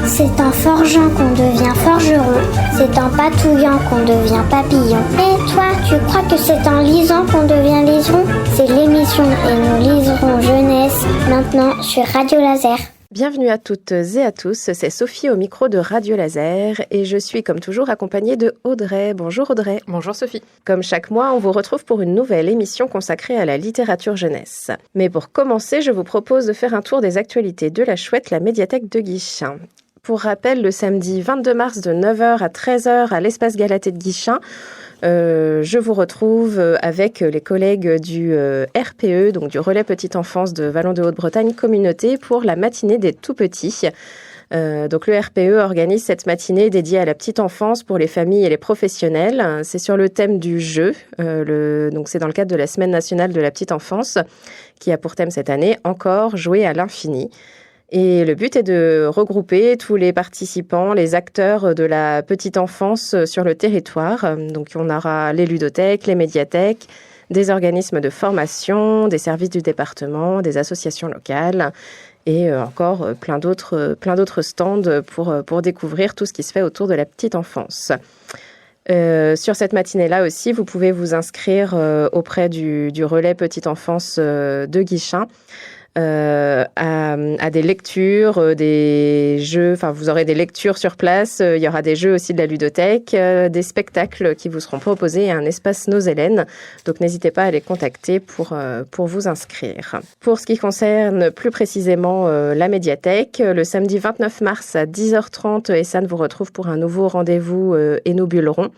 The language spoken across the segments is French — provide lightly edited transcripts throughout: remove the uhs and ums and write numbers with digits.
C'est en forgeant qu'on devient forgeron, c'est en patouillant qu'on devient papillon. Et toi, tu crois que c'est en lisant qu'on devient liseron? C'est l'émission Et nous liserons jeunesse, maintenant sur Radio Laser. Bienvenue à toutes et à tous, c'est Sophie au micro de Radio Laser et je suis comme toujours accompagnée de Audrey. Bonjour Audrey. Bonjour Sophie. Comme chaque mois, on vous retrouve pour une nouvelle émission consacrée à la littérature jeunesse. Mais pour commencer, je vous propose de faire un tour des actualités de la chouette, la médiathèque de Guichen. Pour rappel, le samedi 22 mars de 9h à 13h à l'espace Galatée de Guichen, je vous retrouve avec les collègues du RPE, donc du Relais Petite Enfance de Vallon de Haute-Bretagne Communauté, pour la matinée des tout-petits. Donc le RPE organise cette matinée dédiée à la petite enfance pour les familles et les professionnels. C'est sur le thème du jeu, donc c'est dans le cadre de la Semaine nationale de la petite enfance, qui a pour thème cette année « Encore jouer à l'infini ». Et le but est de regrouper tous les participants, les acteurs de la petite enfance sur le territoire. Donc on aura les ludothèques, les médiathèques, des organismes de formation, des services du département, des associations locales et encore plein d'autres stands pour découvrir tout ce qui se fait autour de la petite enfance. Sur cette matinée-là aussi, vous pouvez vous inscrire auprès du relais petite enfance de Guichen. À des lectures, des jeux, enfin vous aurez des lectures sur place, il y aura des jeux aussi de la ludothèque, des spectacles qui vous seront proposés et un espace Nos Hélènes. Donc n'hésitez pas à les contacter pour vous inscrire. Pour ce qui concerne plus précisément la médiathèque, le samedi 29 mars à 10h30, Essane vous retrouve pour un nouveau rendez-vous et nos Bullerons.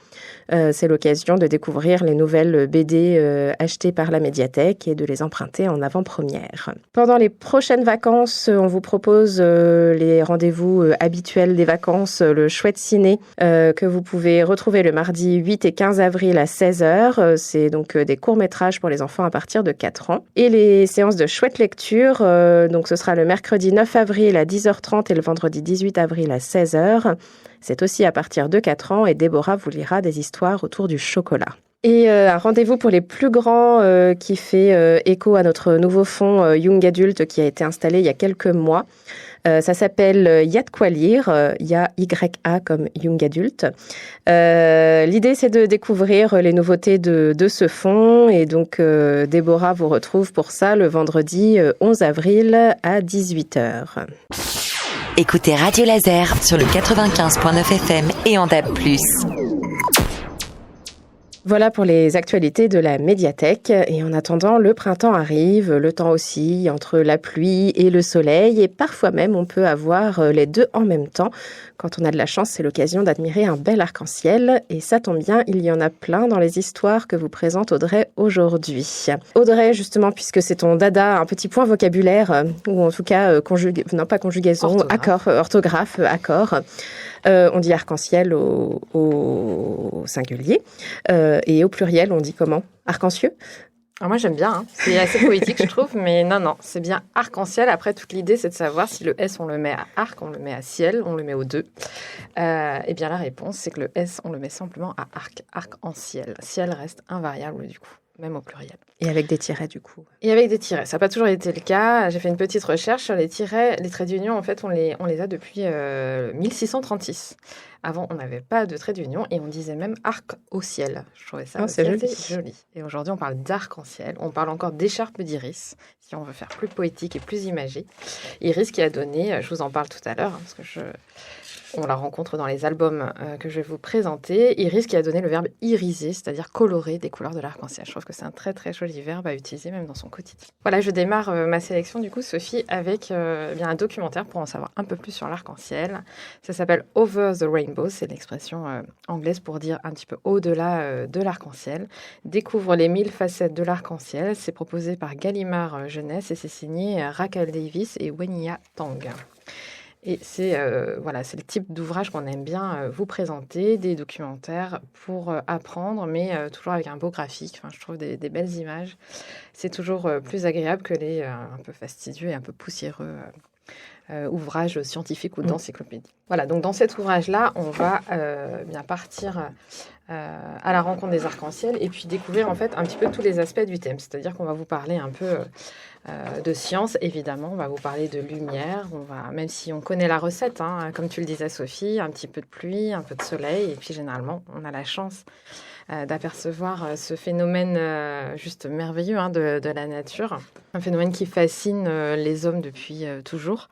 C'est l'occasion de découvrir les nouvelles BD achetées par la médiathèque et de les emprunter en avant-première. Pendant les prochaines vacances, on vous propose les rendez-vous habituels des vacances, le Chouette Ciné, que vous pouvez retrouver le mardi 8 et 15 avril à 16h. C'est donc des courts-métrages pour les enfants à partir de 4 ans. Et les séances de Chouette Lecture, donc ce sera le mercredi 9 avril à 10h30 et le vendredi 18 avril à 16h. C'est aussi à partir de 4 ans et Déborah vous lira des histoires autour du chocolat. Et un rendez-vous pour les plus grands qui fait écho à notre nouveau fonds Young Adult qui a été installé il y a quelques mois. Ça s'appelle Y a de quoi lire, Y-A comme Young Adult. L'idée, c'est de découvrir les nouveautés de ce fonds. Et donc, Déborah vous retrouve pour ça le vendredi 11 avril à 18h. Écoutez Radio Laser sur le 95.9 FM et en DAB+. Voilà pour les actualités de la médiathèque. Et en attendant, le printemps arrive, le temps oscille entre la pluie et le soleil. Et parfois même, on peut avoir les deux en même temps. Quand on a de la chance, c'est l'occasion d'admirer un bel arc-en-ciel. Et ça tombe bien, il y en a plein dans les histoires que vous présente Audrey aujourd'hui. Audrey, justement, puisque c'est ton dada, un petit point vocabulaire, ou en tout cas, orthographe, accord. On dit arc-en-ciel au singulier. Et au pluriel, on dit comment? Arc-en-ciel? Alors moi j'aime bien, c'est assez poétique je trouve, mais non, c'est bien arc-en-ciel. Après toute l'idée c'est de savoir si le S on le met à arc, on le met à ciel, on le met aux deux. Et bien la réponse c'est que le S on le met simplement à arc-en-ciel. Ciel reste invariable du coup, même au pluriel. Et avec des tirets du coup. Et avec des tirets, ça n'a pas toujours été le cas. J'ai fait une petite recherche sur les tirets, les traits d'union en fait on les a depuis 1636. Avant, on n'avait pas de trait d'union et on disait même arc au ciel. Je trouvais ça c'est joli. Et aujourd'hui, on parle d'arc-en-ciel. On parle encore d'écharpe d'iris, si on veut faire plus poétique et plus imagé. Iris qui a donné, je vous en parle tout à l'heure, parce que on la rencontre dans les albums que je vais vous présenter. Iris qui a donné le verbe iriser, c'est-à-dire colorer des couleurs de l'arc-en-ciel. Je trouve que c'est un très très joli verbe à utiliser même dans son quotidien. Voilà, je démarre ma sélection du coup, Sophie, avec un documentaire pour en savoir un peu plus sur l'arc-en-ciel. Ça s'appelle Over the Rainbow, c'est l'expression anglaise pour dire un petit peu au-delà de l'arc-en-ciel. Découvre les 1000 facettes de l'arc-en-ciel. C'est proposé par Gallimard Jeunesse et c'est signé Raquel Davis et Wenya Tang. Et c'est le type d'ouvrage qu'on aime bien vous présenter, des documentaires pour apprendre, mais toujours avec un beau graphique. Enfin, je trouve des belles images. C'est toujours plus agréable que les un peu fastidieux et un peu poussiéreux ouvrage scientifique ou d'encyclopédie. Voilà, donc dans cet ouvrage-là, on va bien partir à la rencontre des arcs-en-ciel et puis découvrir en fait un petit peu tous les aspects du thème. C'est-à-dire qu'on va vous parler un peu de science, évidemment, on va vous parler de lumière, même si on connaît la recette, hein, comme tu le disais Sophie, un petit peu de pluie, un peu de soleil, et puis généralement, on a la chance d'apercevoir ce phénomène juste merveilleux de la nature, un phénomène qui fascine les hommes depuis toujours.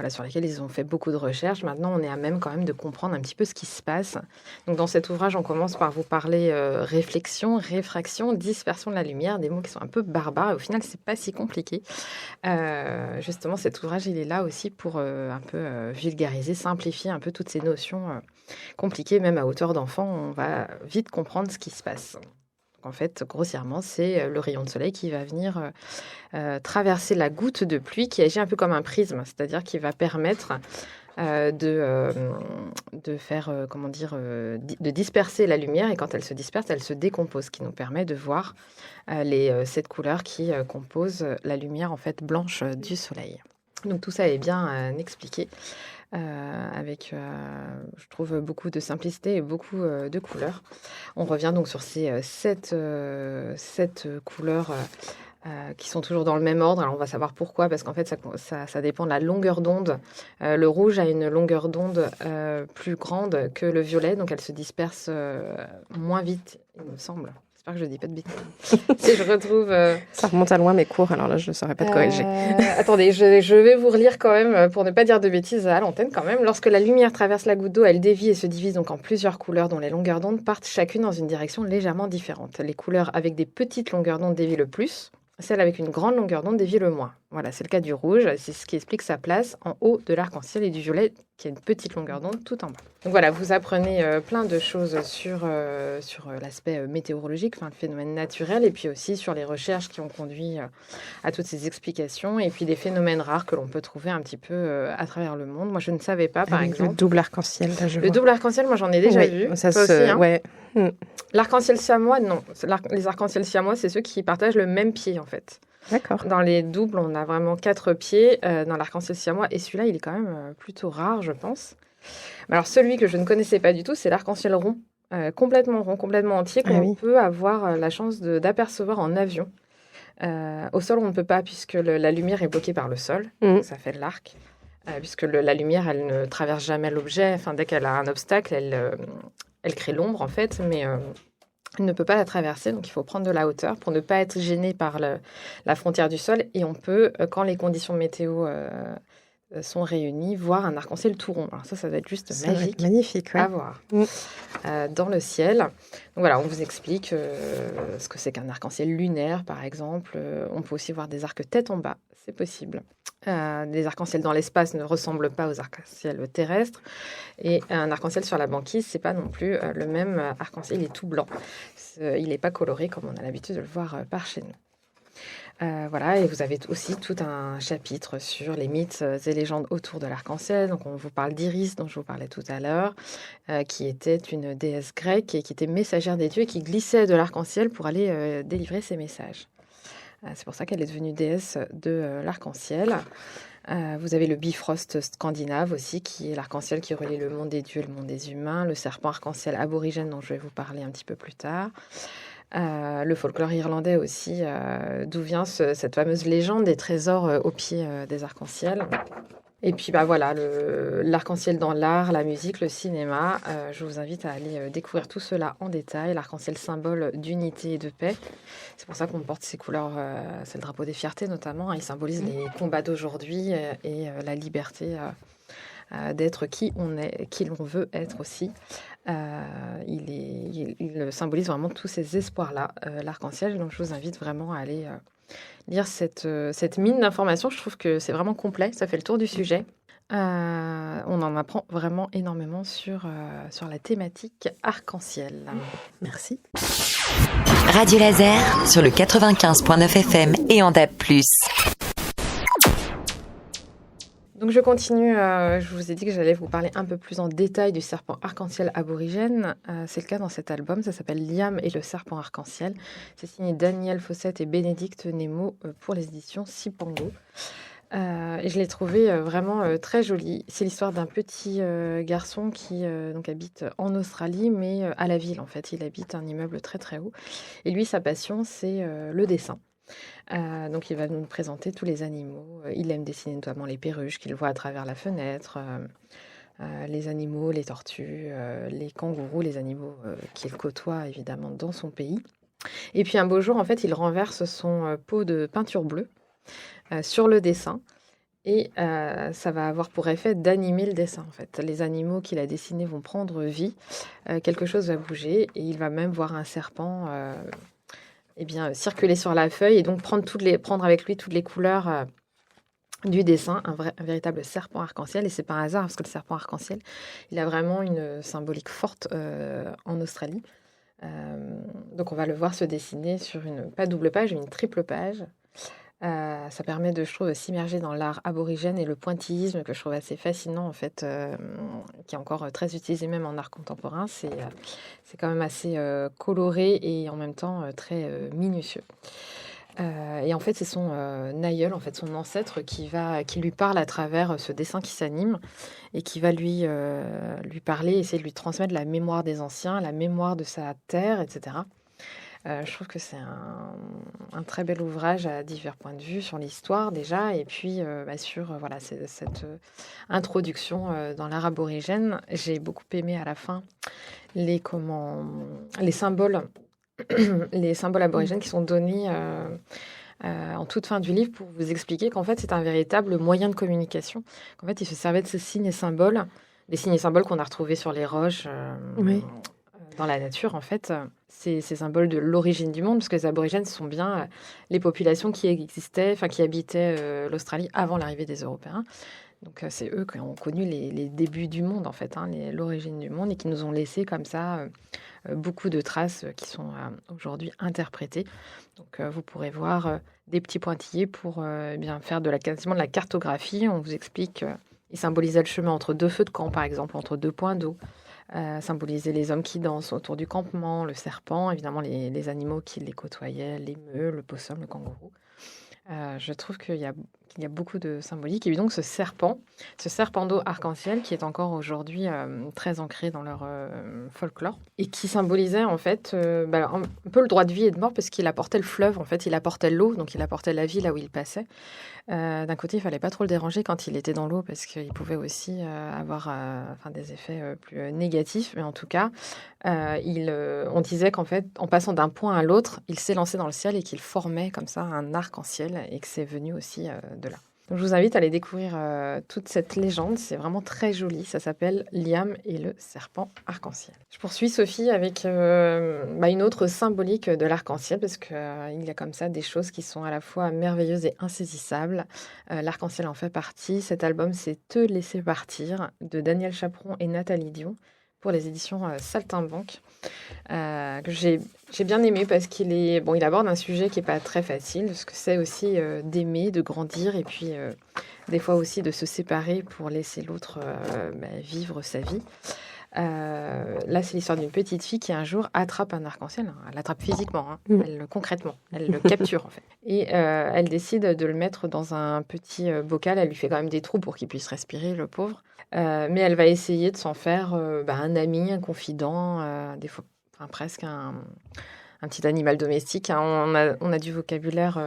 Sur lesquels ils ont fait beaucoup de recherches. Maintenant, on est à même quand même de comprendre un petit peu ce qui se passe. Donc, dans cet ouvrage, on commence par vous parler réflexion, réfraction, dispersion de la lumière, des mots qui sont un peu barbares. Et au final, c'est pas si compliqué. Justement, cet ouvrage, il est là aussi pour un peu vulgariser, simplifier un peu toutes ces notions compliquées, même à hauteur d'enfant. On va vite comprendre ce qui se passe. En fait, grossièrement, c'est le rayon de soleil qui va venir traverser la goutte de pluie qui agit un peu comme un prisme, c'est-à-dire qui va permettre de faire, de disperser la lumière. Et quand elle se disperse, elle se décompose, ce qui nous permet de voir les 7 couleurs qui composent la lumière en fait blanche du soleil. Donc tout ça est bien expliqué. Avec, je trouve, beaucoup de simplicité et beaucoup de couleurs. On revient donc sur ces 7 couleurs qui sont toujours dans le même ordre. Alors, on va savoir pourquoi, parce qu'en fait, ça dépend de la longueur d'onde. Le rouge a une longueur d'onde plus grande que le violet, donc elle se disperse moins vite, il me semble. J'espère que je ne dis pas de bêtises. Si je retrouve... Ça remonte à loin mes cours, alors là, je ne saurais pas te corriger. Attendez, je vais vous relire quand même, pour ne pas dire de bêtises à l'antenne quand même. Lorsque la lumière traverse la goutte d'eau, elle dévie et se divise donc en plusieurs couleurs dont les longueurs d'onde partent chacune dans une direction légèrement différente. Les couleurs avec des petites longueurs d'onde dévient le plus, celles avec une grande longueur d'onde dévient le moins. Voilà, c'est le cas du rouge, c'est ce qui explique sa place en haut de l'arc-en-ciel, et du violet qui a une petite longueur d'onde tout en bas. Donc voilà, vous apprenez plein de choses sur l'aspect météorologique, le phénomène naturel, et puis aussi sur les recherches qui ont conduit à toutes ces explications, et puis des phénomènes rares que l'on peut trouver un petit peu à travers le monde. Moi, je ne savais pas, par exemple. Le double arc-en-ciel, là, je vois. Le double arc-en-ciel, moi, j'en ai déjà vu. Ça toi aussi, hein. Ouais. L'arc-en-ciel siamois, non. Les arcs-en-ciel siamois, c'est ceux qui partagent le même pied, en fait. D'accord. Dans les doubles, on a vraiment 4 pieds dans l'arc-en-ciel siamois, et celui-là, il est quand même plutôt rare, je pense. Alors, celui que je ne connaissais pas du tout, c'est l'arc-en-ciel rond, complètement rond, complètement entier, qu'on peut avoir la chance d'apercevoir en avion. Au sol, on ne peut pas, puisque la lumière est bloquée par le sol. Ça fait de l'arc. Puisque la lumière, elle ne traverse jamais l'objet. Enfin, dès qu'elle a un obstacle, elle crée l'ombre, en fait, mais elle ne peut pas la traverser. Donc, il faut prendre de la hauteur pour ne pas être gêné par la frontière du sol. Et on peut, quand les conditions météo sont réunies, voir un arc-en-ciel tout rond. Alors ça va être juste magique. Magnifique, à voir dans le ciel. Donc voilà, on vous explique ce que c'est qu'un arc-en-ciel lunaire, par exemple. On peut aussi voir des arcs tête en bas, c'est possible. Des arcs-en-ciel dans l'espace ne ressemblent pas aux arcs-en-ciel terrestres. Et un arc-en-ciel sur la banquise, c'est pas non plus le même arc-en-ciel. Il est tout blanc. Il n'est pas coloré comme on a l'habitude de le voir par chez nous. Voilà, et vous avez aussi tout un chapitre sur les mythes et légendes autour de l'arc-en-ciel. Donc, on vous parle d'Iris, dont je vous parlais tout à l'heure, qui était une déesse grecque et qui était messagère des dieux et qui glissait de l'arc-en-ciel pour aller délivrer ses messages. C'est pour ça qu'elle est devenue déesse de l'arc-en-ciel. Vous avez le Bifrost scandinave aussi, qui est l'arc-en-ciel qui relie le monde des dieux et le monde des humains. Le serpent arc-en-ciel aborigène, dont je vais vous parler un petit peu plus tard. Le folklore irlandais aussi, d'où vient cette fameuse légende des trésors au pied des arcs-en-ciel. Et puis voilà, l'arc-en-ciel dans l'art, la musique, le cinéma. Je vous invite à aller découvrir tout cela en détail. L'arc-en-ciel, symbole d'unité et de paix. C'est pour ça qu'on porte ces couleurs. C'est le drapeau des fiertés notamment. Il symbolise les combats d'aujourd'hui et la liberté d'être qui on est, qui l'on veut être aussi. Il symbolise vraiment tous ces espoirs-là, l'arc-en-ciel. Donc, je vous invite vraiment à aller lire cette mine d'informations. Je trouve que c'est vraiment complet. Ça fait le tour du sujet. On en apprend vraiment énormément sur la thématique arc-en-ciel. Merci. Radio Laser sur le 95.9 FM et en DAB+. Donc je continue, je vous ai dit que j'allais vous parler un peu plus en détail du serpent arc-en-ciel aborigène. C'est le cas dans cet album, ça s'appelle Liam et le serpent arc-en-ciel. C'est signé Daniel Fossette et Bénédicte Nemo pour les éditions Sipango. Et je l'ai trouvé vraiment très joli. C'est l'histoire d'un petit garçon qui donc habite en Australie, mais à la ville en fait. Il habite un immeuble très très haut. Et lui, sa passion, c'est le dessin. Donc il va nous présenter tous les animaux. Il aime dessiner notamment les perruches qu'il voit à travers la fenêtre, les animaux, les tortues, les kangourous, les animaux qu'il côtoie évidemment dans son pays. Et puis un beau jour, en fait, il renverse son pot de peinture bleue sur le dessin. Et ça va avoir pour effet d'animer le dessin, en fait. Les animaux qu'il a dessinés vont prendre vie, quelque chose va bouger, et il va même voir un serpent circuler sur la feuille, et donc prendre avec lui toutes les couleurs du dessin, un véritable serpent arc-en-ciel. Et c'est pas un hasard, parce que le serpent arc-en-ciel, il a vraiment une symbolique forte en Australie. Donc on va le voir se dessiner sur pas double page, une triple page. Ça permet je trouve, de s'immerger dans l'art aborigène et le pointillisme que je trouve assez fascinant, en fait, qui est encore très utilisé même en art contemporain. C'est quand même assez coloré et en même temps très minutieux. Et en fait, c'est son aïeul, en fait, son ancêtre, qui lui parle à travers ce dessin qui s'anime et qui va lui parler, essayer de lui transmettre la mémoire des anciens, la mémoire de sa terre, etc. Je trouve que c'est un très bel ouvrage à divers points de vue sur l'histoire déjà, et puis sur cette introduction dans l'art aborigène. J'ai beaucoup aimé à la fin les symboles, les symboles aborigènes qui sont donnés en toute fin du livre pour vous expliquer qu'en fait c'est un véritable moyen de communication. Qu'en fait, il se servait de ces signes et symboles, des signes et symboles qu'on a retrouvés sur les roches. Oui. Dans la nature, en fait, c'est ces symboles de l'origine du monde, parce que les aborigènes sont bien les populations qui existaient, enfin qui habitaient l'Australie avant l'arrivée des Européens. Donc c'est eux qui ont connu les débuts du monde, en fait, l'origine du monde, et qui nous ont laissé comme ça beaucoup de traces qui sont aujourd'hui interprétées. Donc vous pourrez voir des petits pointillés pour faire quasiment de la cartographie. On vous explique, ils symbolisaient le chemin entre deux feux de camp, par exemple, entre deux points d'eau. Symboliser les hommes qui dansent autour du campement, le serpent, évidemment les animaux qui les côtoyaient, les meules, le possum, le kangourou. Je trouve qu'il y a beaucoup de symbolique. Et puis donc ce serpent d'eau arc-en-ciel qui est encore aujourd'hui très ancré dans leur folklore et qui symbolisait en fait un peu le droit de vie et de mort, parce qu'il apportait le fleuve, en fait, il apportait l'eau, donc il apportait la vie là où il passait. D'un côté, il fallait pas trop le déranger quand il était dans l'eau, parce qu'il pouvait aussi avoir des effets plus négatifs. Mais en tout cas, on disait qu'en fait, en passant d'un point à l'autre, il s'élançait dans le ciel et qu'il formait comme ça un arc-en-ciel, et que c'est venu aussi de là. Donc, je vous invite à aller découvrir toute cette légende. C'est vraiment très joli. Ça s'appelle Liam et le serpent arc-en-ciel. Je poursuis, Sophie, avec une autre symbolique de l'arc-en-ciel, parce qu'il y a comme ça des choses qui sont à la fois merveilleuses et insaisissables. L'arc-en-ciel en fait partie. Cet album, c'est Te laisser partir, de Daniel Chaperon et Nathalie Dion, pour les éditions Saltimbanque, que j'ai bien aimé, parce il aborde un sujet qui n'est pas très facile, ce que c'est aussi d'aimer, de grandir, et puis des fois aussi de se séparer pour laisser l'autre vivre sa vie. Là, c'est l'histoire d'une petite fille qui un jour attrape un arc-en-ciel. Elle l'attrape physiquement, concrètement. Elle le capture, en fait. Et elle décide de le mettre dans un petit bocal. Elle lui fait quand même des trous pour qu'il puisse respirer, le pauvre. Mais elle va essayer de s'en faire un ami, un confident, des fois presque un petit animal domestique. On a du vocabulaire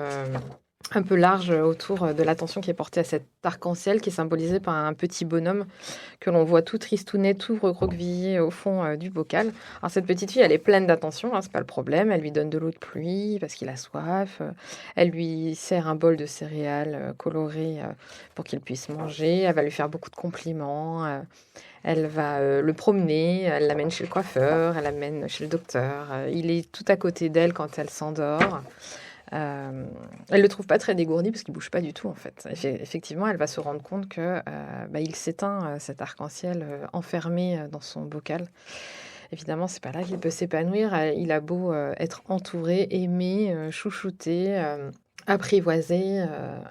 un peu large autour de l'attention qui est portée à cet arc-en-ciel, qui est symbolisé par un petit bonhomme que l'on voit tout tristounet, tout recroquevillé au fond du bocal. Alors cette petite fille, elle est pleine d'attention, c'est pas le problème. Elle lui donne de l'eau de pluie parce qu'il a soif. Elle lui sert un bol de céréales colorées pour qu'il puisse manger. Elle va lui faire beaucoup de compliments. Elle va le promener, elle l'amène chez le coiffeur, elle l'amène chez le docteur. Il est tout à côté d'elle quand elle s'endort. Elle le trouve pas très dégourdi, parce qu'il bouge pas du tout, en fait. Effectivement, elle va se rendre compte que il s'éteint, cet arc-en-ciel enfermé dans son bocal. Évidemment, c'est pas là qu'il peut s'épanouir. Il a beau être entouré, aimé, chouchouté, apprivoisé,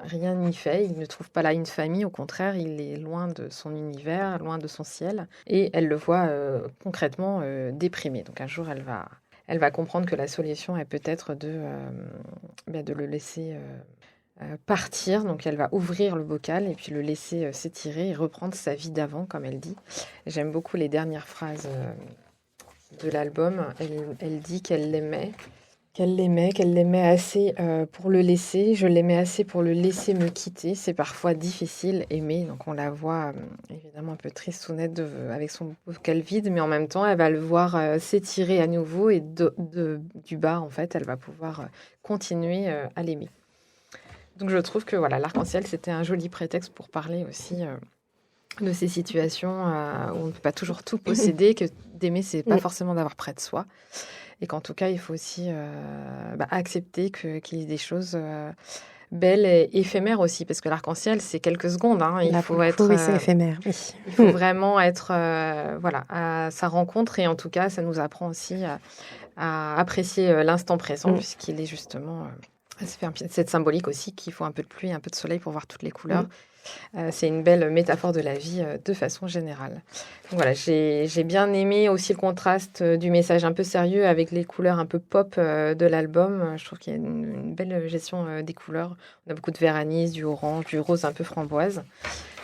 rien n'y fait. Il ne trouve pas là une famille. Au contraire, il est loin de son univers, loin de son ciel. Et elle le voit concrètement déprimé. Donc un jour, elle va comprendre que la solution est peut-être de le laisser partir. Donc, elle va ouvrir le bocal et puis le laisser s'étirer et reprendre sa vie d'avant, comme elle dit. J'aime beaucoup les dernières phrases de l'album. Elle dit qu'elle l'aimait assez pour le laisser. Je l'aimais assez pour le laisser me quitter. C'est parfois difficile, aimer. Donc, on la voit évidemment un peu tristounette avec son bocal vide, mais en même temps, elle va le voir s'étirer à nouveau et du bas, en fait, elle va pouvoir continuer à l'aimer. Donc, je trouve que voilà, l'arc-en-ciel, c'était un joli prétexte pour parler aussi de ces situations où on ne peut pas toujours tout posséder, que d'aimer, c'est pas forcément d'avoir près de soi. Et qu'en tout cas, il faut aussi accepter qu'il y ait des choses belles et éphémères aussi, parce que l'arc-en-ciel, c'est quelques secondes. Hein. Oui, c'est éphémère. Oui. Il faut vraiment être à sa rencontre, et en tout cas, ça nous apprend aussi à apprécier l'instant présent, puisqu'il est justement... cette symbolique aussi qu'il faut un peu de pluie, un peu de soleil pour voir toutes les couleurs. C'est une belle métaphore de la vie de façon générale. Donc voilà, j'ai bien aimé aussi le contraste du message un peu sérieux avec les couleurs un peu pop de l'album. Je trouve qu'il y a une belle gestion des couleurs. On a beaucoup de vert anis, du orange, du rose un peu framboise.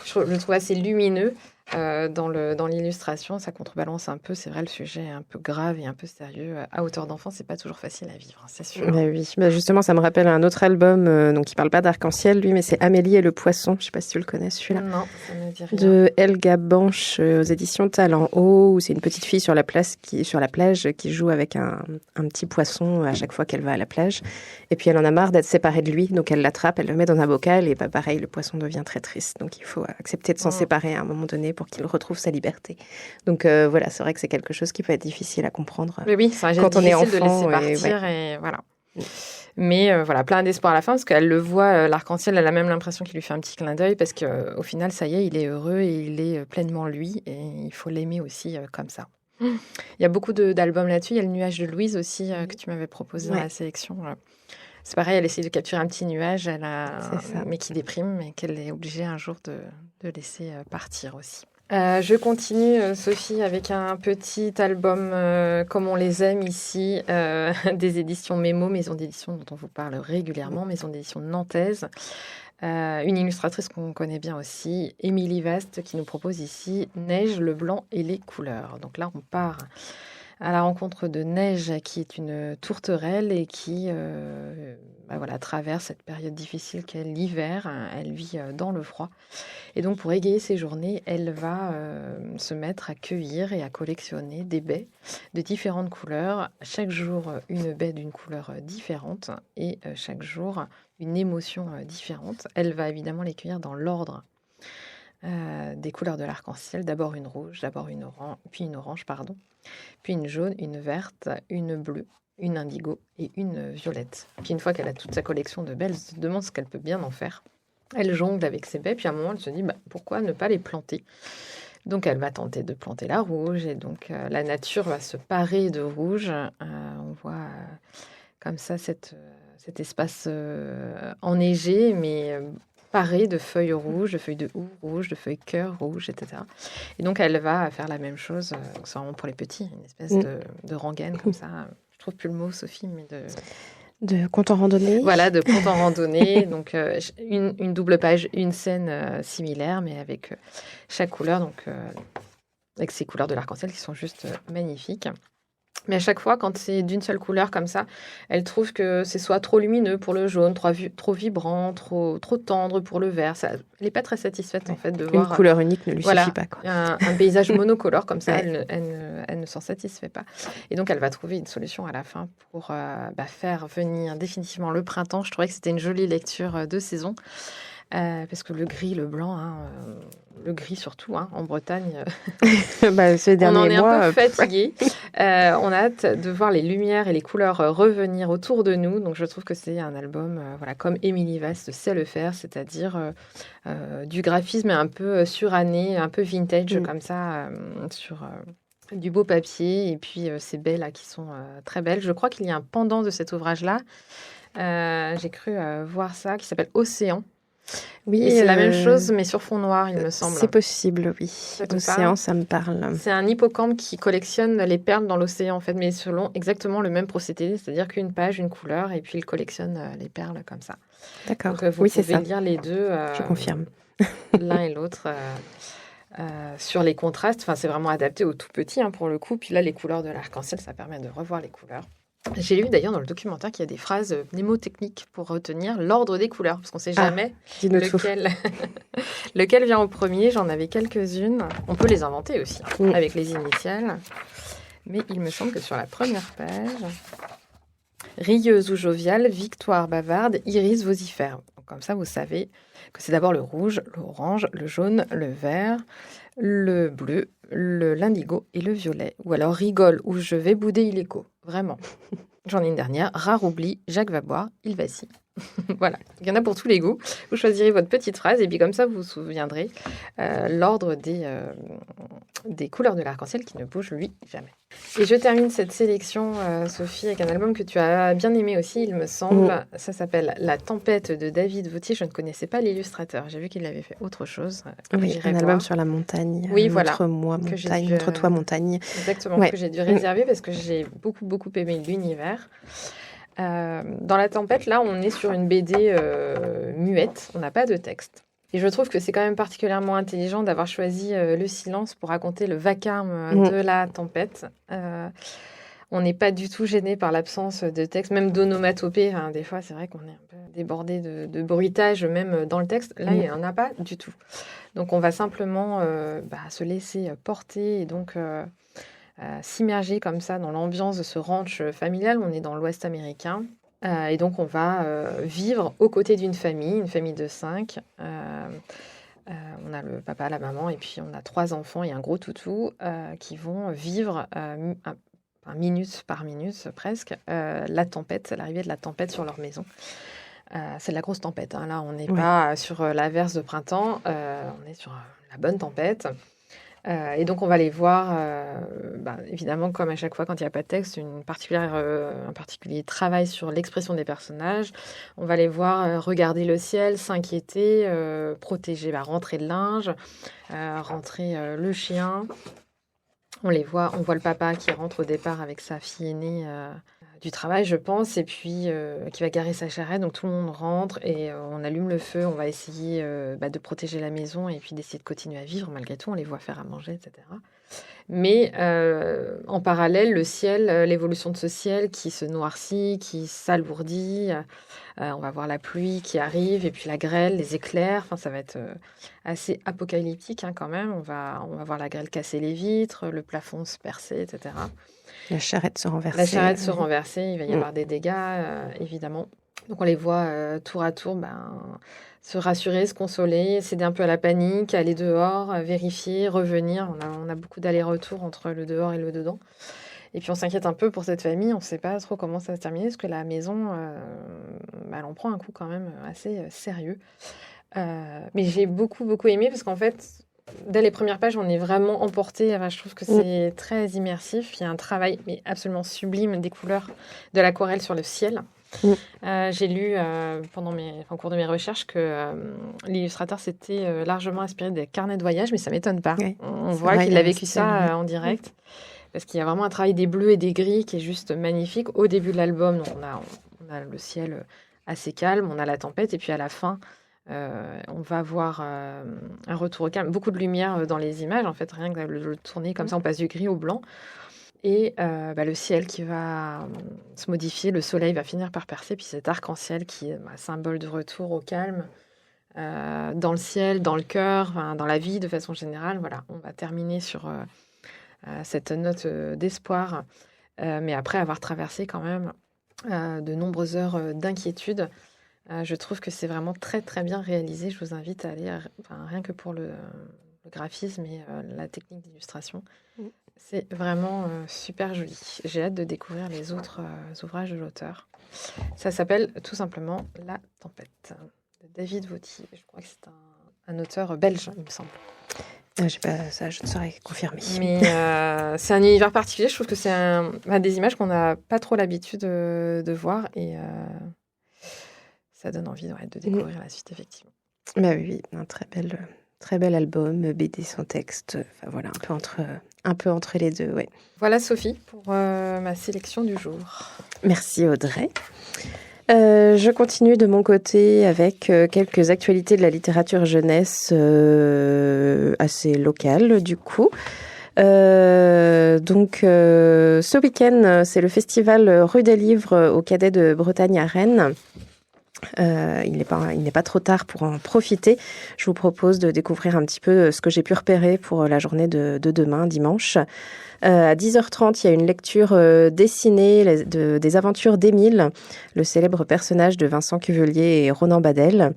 Je le trouve assez lumineux dans l'illustration. Ça contrebalance un peu, c'est vrai, le sujet est un peu grave et un peu sérieux. À hauteur d'enfant, c'est pas toujours facile à vivre, c'est sûr. Oui, justement, ça me rappelle un autre album donc qui parle pas d'arc-en-ciel, lui, mais c'est Amélie et le poisson. Je sais pas si tu le connais, celui-là. Non, ça me dit rien. De Helga Banche aux éditions Talent Haut, où c'est une petite fille sur la plage qui joue avec un petit poisson à chaque fois qu'elle va à la plage. Et puis elle en a marre d'être séparée de lui, donc elle l'attrape, elle le met dans un bocal et pareil, le poisson devient très triste. Donc il faut accepter de s'en séparer à un moment donné pour qu'il retrouve sa liberté. Donc voilà, c'est vrai que c'est quelque chose qui peut être difficile à comprendre. Mais oui, c'est un geste quand on est difficile enfant, de laisser partir et voilà. Mais voilà, plein d'espoir à la fin, parce qu'elle le voit, l'arc-en-ciel, elle a même l'impression qu'il lui fait un petit clin d'œil, parce qu'au final, ça y est, il est heureux et il est pleinement lui, et il faut l'aimer aussi comme ça. Il y a beaucoup d'albums là-dessus. Il y a le nuage de Louise aussi, que tu m'avais proposé dans la sélection. C'est pareil, elle essaie de capturer un petit nuage, mais qui déprime, et qu'elle est obligée un jour de laisser partir aussi. Je continue, Sophie, avec un petit album comme on les aime ici, des éditions Mémo, maison d'édition dont on vous parle régulièrement, maison d'édition nantaise. Une illustratrice qu'on connaît bien aussi, Émilie Vaste, qui nous propose ici Neige, le blanc et les couleurs. Donc là, on part à la rencontre de Neige, qui est une tourterelle et qui traverse cette période difficile qu'est l'hiver. Elle vit dans le froid. Et donc, pour égayer ses journées, elle va se mettre à cueillir et à collectionner des baies de différentes couleurs. Chaque jour, une baie d'une couleur différente et chaque jour, une émotion différente. Elle va évidemment les cueillir dans l'ordre des couleurs de l'arc-en-ciel. D'abord une rouge, puis une orange, puis une jaune, une verte, une bleue, une indigo et une violette. Puis une fois qu'elle a toute sa collection de baies, elle se demande ce qu'elle peut bien en faire. Elle jongle avec ses baies, puis à un moment, elle se dit pourquoi ne pas les planter ? Donc, elle va tenter de planter la rouge, et donc la nature va se parer de rouge. On voit comme ça cet espace enneigé, mais paré de feuilles rouges, de feuilles de houx rouges, de feuilles cœur rouges, etc. Et donc, elle va faire la même chose. Donc, c'est vraiment pour les petits, une espèce de rengaine comme ça. Je trouve plus le mot, Sophie, mais de conte en randonnée. Voilà, de conte en randonnée. Donc, une double page, une scène similaire, mais avec chaque couleur, donc avec ces couleurs de l'arc-en-ciel qui sont juste magnifiques. Mais à chaque fois, quand c'est d'une seule couleur comme ça, elle trouve que c'est soit trop lumineux pour le jaune, trop vibrant, trop tendre pour le vert. Elle n'est pas très satisfaite en fait de voir... Une couleur unique ne lui suffit pas. Quoi. Un paysage monocolore comme ça, elle ne s'en satisfait pas. Et donc, elle va trouver une solution à la fin pour faire venir définitivement le printemps. Je trouvais que c'était une jolie lecture de saison. Parce que le gris, le blanc, le gris surtout, en Bretagne, ces derniers on en est mois, un peu fatigué. On a hâte de voir les lumières et les couleurs revenir autour de nous. Donc je trouve que c'est un album, comme Émilie Vaste sait le faire, c'est-à-dire du graphisme un peu suranné, un peu vintage comme ça, sur... du beau papier, et puis ces baies là qui sont très belles. Je crois qu'il y a un pendant de cet ouvrage-là. J'ai cru voir ça, qui s'appelle Océan. Oui, Et c'est la même chose, mais sur fond noir, il me semble. C'est possible, oui. Ça te L'océan, parle ça me parle. C'est un hippocampe qui collectionne les perles dans l'océan, en fait, mais selon exactement le même procédé, c'est-à-dire qu'une page, une couleur, et puis il collectionne les perles comme ça. D'accord. Donc, vous Oui, c'est pouvez ça. lire les deux, Je confirme. l'un et l'autre, sur les contrastes. Enfin, c'est vraiment adapté aux tout petits, pour le coup. Puis là, les couleurs de l'arc-en-ciel, ça permet de revoir les couleurs. J'ai lu d'ailleurs dans le documentaire qu'il y a des phrases mnémotechniques pour retenir l'ordre des couleurs, parce qu'on ne sait jamais Dis-nous tout. lequel vient au premier. J'en avais quelques-unes. On peut les inventer aussi, avec les initiales. Mais il me semble que sur la première page, rieuse ou joviale, victoire bavarde, iris vocifère. Donc, comme ça, vous savez que c'est d'abord le rouge, l'orange, le jaune, le vert, le bleu, l'indigo et le violet. Ou alors rigole ou je vais bouder illico. Vraiment. J'en ai une dernière. Rare oubli, Jacques va boire, il vacille. Voilà. Il y en a pour tous les goûts. Vous choisirez votre petite phrase et puis comme ça, vous vous souviendrez l'ordre des couleurs de l'arc-en-ciel qui ne bouge, lui, jamais. Et je termine cette sélection, Sophie, avec un album que tu as bien aimé aussi, il me semble. Ça s'appelle La Tempête de David Vautier. Je ne connaissais pas l'illustrateur. J'ai vu qu'il avait fait autre chose. Oui, un album sur la montagne. Oui, voilà. Montre-toi montagne. Exactement, que j'ai dû réserver parce que j'ai beaucoup, beaucoup aimé l'univers. Dans La Tempête, là, on est sur une BD muette. On n'a pas de texte. Et je trouve que c'est quand même particulièrement intelligent d'avoir choisi le silence pour raconter le vacarme de la tempête. On n'est pas du tout gêné par l'absence de texte, même d'onomatopée. Des fois, c'est vrai qu'on est un peu débordé de bruitage, même dans le texte. Là, il n'y en a pas du tout. Donc, on va simplement se laisser porter et donc s'immerger comme ça dans l'ambiance de ce ranch familial. On est dans l'Ouest américain. Et donc, on va vivre aux côtés d'une famille, une famille de 5. On a le papa, la maman, et puis on a 3 enfants et un gros toutou qui vont vivre minute par minute presque la tempête, l'arrivée de la tempête sur leur maison. C'est de la grosse tempête. Là, on n'est pas sur l'averse de printemps, on est sur la bonne tempête. Et donc, on va les voir, évidemment, comme à chaque fois quand il n'y a pas de texte, un particulier travail sur l'expression des personnages. On va les voir regarder le ciel, s'inquiéter, protéger, rentrer le linge, rentrer le chien. On voit le papa qui rentre au départ avec sa fille aînée du travail, je pense, et puis qui va garer sa charrette. Donc tout le monde rentre et on allume le feu. On va essayer de protéger la maison et puis d'essayer de continuer à vivre. Malgré tout, on les voit faire à manger, etc. Mais en parallèle, le ciel, l'évolution de ce ciel qui se noircit, qui s'alourdit. On va voir la pluie qui arrive et puis la grêle, les éclairs. Enfin, ça va être assez apocalyptique quand même. On va voir la grêle casser les vitres, le plafond se percer, etc. La charrette se renverser. Il va y avoir des dégâts, évidemment. Donc on les voit tour à tour se rassurer, se consoler, céder un peu à la panique, aller dehors, vérifier, revenir. On a beaucoup d'allers-retours entre le dehors et le dedans. Et puis on s'inquiète un peu pour cette famille. On ne sait pas trop comment ça va se terminer parce que la maison, elle en prend un coup quand même assez sérieux. Mais j'ai beaucoup, beaucoup aimé parce qu'en fait, dès les premières pages, on est vraiment emporté. Je trouve que c'est très immersif. Il y a un travail absolument sublime des couleurs de l'aquarelle sur le ciel. J'ai lu au cours de mes recherches que l'illustrateur s'était largement inspiré des carnets de voyage, mais ça ne m'étonne pas. Oui, on voit qu'il a vécu ça en direct. Parce qu'il y a vraiment un travail des bleus et des gris qui est juste magnifique. Au début de l'album, on a le ciel assez calme, on a la tempête, et puis à la fin, on va voir un retour au calme. Beaucoup de lumière dans les images, en fait, rien que le tourner comme ça, on passe du gris au blanc. Et le ciel qui va se modifier, le soleil va finir par percer, puis cet arc-en-ciel qui est symbole de retour au calme, dans le ciel, dans le cœur, dans la vie de façon générale. Voilà, on va terminer sur cette note d'espoir, mais après avoir traversé quand même de nombreuses heures d'inquiétude. Je trouve que c'est vraiment très très bien réalisé. Je vous invite à aller, rien que pour le graphisme et la technique d'illustration. C'est vraiment super joli. J'ai hâte de découvrir les autres ouvrages de l'auteur. Ça s'appelle tout simplement La Tempête, de David Vautier. Je crois que c'est un auteur belge, il me semble. Ça, je ne saurais confirmer. Mais c'est un univers particulier. Je trouve que c'est des images qu'on n'a pas trop l'habitude de voir. Et ça donne envie de découvrir la suite, effectivement. Bah oui, un très bel album, BD sans texte. Enfin voilà, un peu entre les deux, ouais. Voilà Sophie pour ma sélection du jour. Merci Audrey. Je continue de mon côté avec quelques actualités de la littérature jeunesse assez locales du coup. Ce week-end, c'est le festival Rue des Livres au Cadet de Bretagne à Rennes. Il n'est pas trop tard pour en profiter. Je vous propose de découvrir un petit peu ce que j'ai pu repérer pour la journée de demain, dimanche. À 10h30, il y a une lecture dessinée des aventures d'Émile, le célèbre personnage de Vincent Cuvelier et Ronan Badel,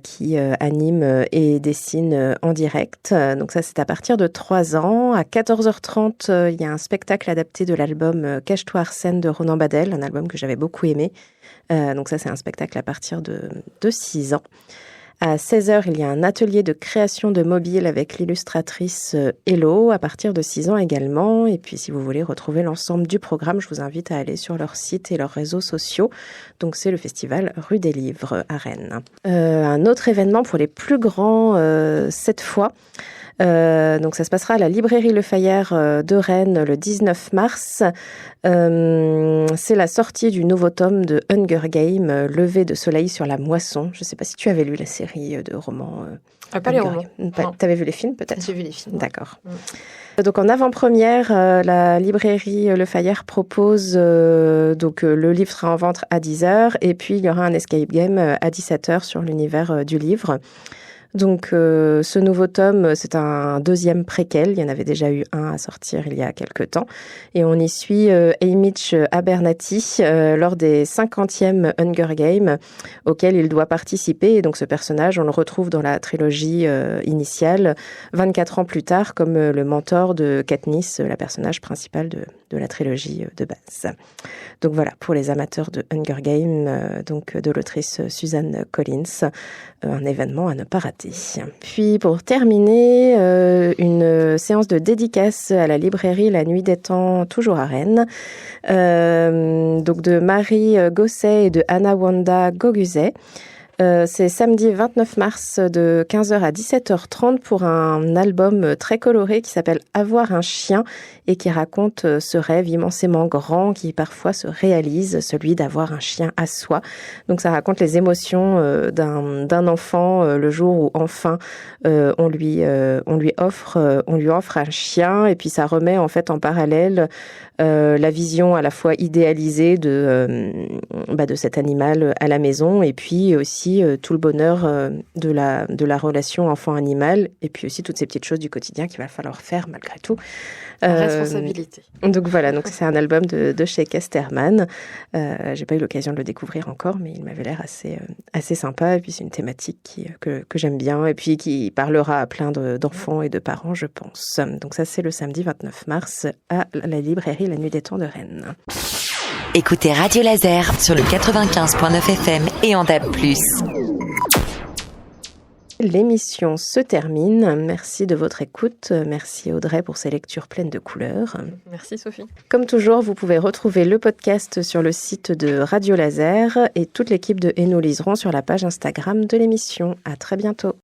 qui anime et dessine en direct. Donc ça, c'est à partir de 3 ans. À 14h30, il y a un spectacle adapté de l'album Cache-toi Arsène de Ronan Badel, un album que j'avais beaucoup aimé. Donc ça, c'est un spectacle à partir de 6 ans. À 16h, il y a un atelier de création de mobiles avec l'illustratrice Hello, à partir de 6 ans également. Et puis, si vous voulez retrouver l'ensemble du programme, je vous invite à aller sur leur site et leurs réseaux sociaux. Donc, c'est le festival Rue des Livres à Rennes. Un autre événement pour les plus grands cette fois. Donc ça se passera à la librairie Le Fayère de Rennes le 19 mars. C'est la sortie du nouveau tome de Hunger Games, Lever de soleil sur la moisson. Je ne sais pas si tu avais lu la série de romans. Pas les romans. Tu avais vu les films peut-être ? J'ai vu les films. D'accord. Donc en avant-première, la librairie Le Fayère propose, le livre sera en vente à 10h et puis il y aura un escape game à 17h sur l'univers du livre. Donc, ce nouveau tome, c'est un deuxième préquel. Il y en avait déjà eu un à sortir il y a quelque temps. Et on y suit Hamish Abernathy lors des 50e Hunger Games auxquels il doit participer. Et donc, ce personnage, on le retrouve dans la trilogie initiale, 24 ans plus tard, comme le mentor de Katniss, la personnage principale de la trilogie de base. Donc voilà, pour les amateurs de Hunger Games, de l'autrice Suzanne Collins, un événement à ne pas rater. Puis pour terminer, une séance de dédicace à la librairie La Nuit des Temps, toujours à Rennes, de Marie Gosset et de Anna Wanda Goguzet. C'est samedi 29 mars de 15h à 17h30 pour un album très coloré qui s'appelle Avoir un chien et qui raconte ce rêve immensément grand qui parfois se réalise, celui d'avoir un chien à soi. Donc ça raconte les émotions d'un enfant le jour où enfin on lui offre un chien, et puis ça remet en fait en parallèle la vision à la fois idéalisée de cet animal à la maison, et puis aussi tout le bonheur de la relation enfant-animal, et puis aussi toutes ces petites choses du quotidien qu'il va falloir faire malgré tout. Responsabilité. Donc voilà, donc c'est un album de chez Casterman. J'ai pas eu l'occasion de le découvrir encore, mais il m'avait l'air assez sympa, et puis c'est une thématique que j'aime bien, et puis qui parlera à plein d'enfants et de parents, je pense. Donc ça, c'est le samedi 29 mars à la librairie La Nuit des Temps de Rennes. Écoutez Radio Laser sur le 95.9 FM et en DAB+. L'émission se termine. Merci de votre écoute. Merci Audrey pour ces lectures pleines de couleurs. Merci Sophie. Comme toujours, vous pouvez retrouver le podcast sur le site de Radio Laser et toute l'équipe de Et nous liserons sur la page Instagram de l'émission. À très bientôt.